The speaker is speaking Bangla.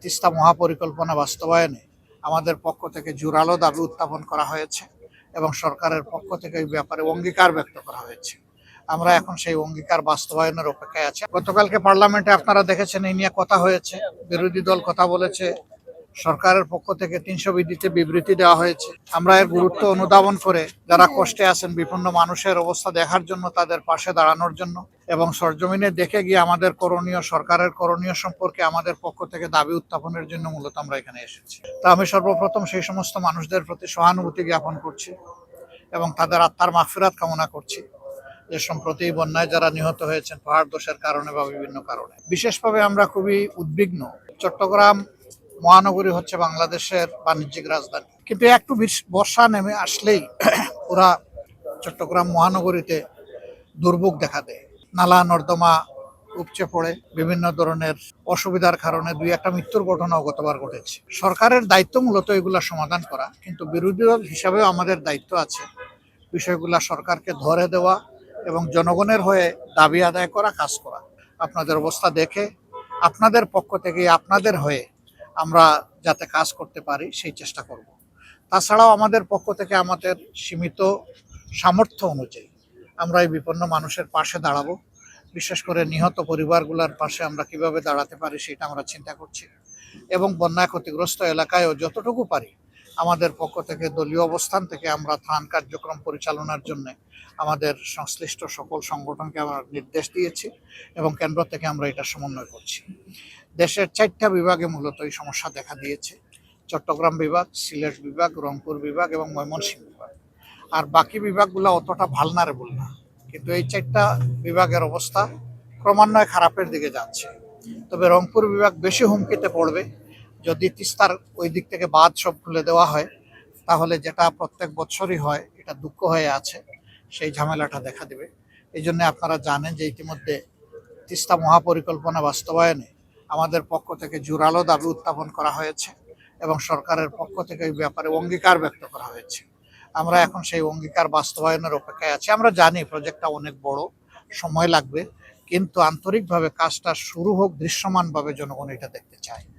তিস্তা মহাপরিকল্পনা বাস্তবায়নে আমাদের পক্ষ থেকে জোরালো দাবি উত্থাপন করা হয়েছে এবং সরকারের পক্ষ থেকে এই ব্যাপারে অঙ্গীকার ব্যক্ত করা হয়েছে। আমরা এখন সেই অঙ্গীকার বাস্তবায়নের অপেক্ষায় আছি। গতকালকে পার্লামেন্টে আপনারা দেখেছেন এই নিয়ে কথা হয়েছে, বিরোধী দল কথা বলেছে, সরকারের পক্ষ থেকে 300 বিধিতে বিবৃতি দেওয়া হয়েছে। আমরা এর গুরুত্ব অনুধাবন করে যারা কষ্টে আছেন বিপন্ন মানুষের অবস্থা দেখার জন্য, তাদের পাশে দাঁড়ানোর জন্য এবং সরজমিনে দেখে গিয়ে আমাদের করণীয়, সরকারের করণীয় সম্পর্কে আমাদের পক্ষ থেকে দাবি উত্থাপনের জন্য মূলত আমরা এখানে এসেছি। তা আমি সর্বপ্রথম সেই সমস্ত মানুষদের প্রতি সহানুভূতি জ্ঞাপন করছি এবং তাদের আত্মার মাগফিরাত কামনা করছি যে সম্প্রতি বন্যায় যারা নিহত হয়েছেন পাহাড় ধসের কারণে বা বিভিন্ন কারণে। বিশেষভাবে আমরা খুবই উদ্বিগ্ন। চট্টগ্রাম মহানগরী হচ্ছে বাংলাদেশের বাণিজ্যিক রাজধানী, কিন্তু একটু বর্ষা নেমে আসলেই পুরা চট্টগ্রাম মহানগরীতে দুর্ভোগ দেখা দেয়। নালা নর্দমা উপচে পড়ে, বিভিন্ন ধরনের অসুবিধার কারণে 2-1টা মৃত্যুর ঘটনাও গতবার ঘটেছে। সরকারের দায়িত্ব মূলত এগুলা সমাধান করা, কিন্তু বিরোধী দল হিসাবেও আমাদের দায়িত্ব আছে বিষয়গুলা সরকারকে ধরে দেওয়া এবং জনগণের হয়ে দাবি আদায় করা, কাজ করা। আপনাদের অবস্থা দেখে আপনাদের পক্ষ থেকে আপনাদের হয়ে আমরা যাতে কাজ করতে পারি সেই চেষ্টা করব। তাছাড়াও আমাদের পক্ষ থেকে আমাদের সীমিত সামর্থ্য অনুযায়ী আমরা এই বিপন্ন মানুষের পাশে দাঁড়াবো। বিশেষ করে নিহত পরিবারগুলোর পাশে আমরা কিভাবে দাঁড়াতে পারি সেটা আমরা চিন্তা করছি এবং বন্যায় ক্ষতিগ্রস্ত এলাকায়ও যতটুকু পারি আমাদের পক্ষ থেকে দলীয় অবস্থান থেকে আমরা ত্রাণ কার্যক্রম পরিচালনার জন্য আমাদের সংশ্লিষ্ট সকল সংগঠনকে আমরা নির্দেশ দিয়েছি এবং কেন্দ্র থেকে আমরা এটা সমন্বয় করছি। দেশের 4টা বিভাগে মূলত এই সমস্যা দেখা দিয়েছে: চট্টগ্রাম বিভাগ, সিলেট বিভাগ, রংপুর বিভাগ এবং ময়মনসিংহ বিভাগ। আর বাকি বিভাগগুলো অতটা ভালনারেবল না, কিন্তু এই 4টা বিভাগের অবস্থা ক্রমান্বয়ে খারাপের দিকে যাচ্ছে। তবে রংপুর বিভাগ বেশি হুমকিতে পড়বে যদি তিস্তার ওই দিক থেকে বাঁধ সব খুলে দেওয়া হয়, তাহলে যেটা প্রত্যেক বছরই হয়, এটা দুঃখ হয়ে আছে, সেই ঝামেলাটা দেখা দেবে। এই জন্য আপনারা জানেন যে ইতিমধ্যে তিস্তা মহাপরিকল্পনা বাস্তবায়নে আমাদের পক্ষ থেকে জোরালো দাবি উত্থাপন করা হয়েছে এবং সরকারের পক্ষ থেকে এই ব্যাপারে অঙ্গীকার ব্যক্ত করা হয়েছে। আমরা এখন সেই অঙ্গীকার বাস্তবায়নের অপেক্ষায় আছি। আমরা জানি প্রজেক্টটা অনেক বড়, সময় লাগবে, কিন্তু আন্তরিকভাবে কাজটা শুরু হোক, দৃশ্যমানভাবে জনগণ এটা দেখতে চায়।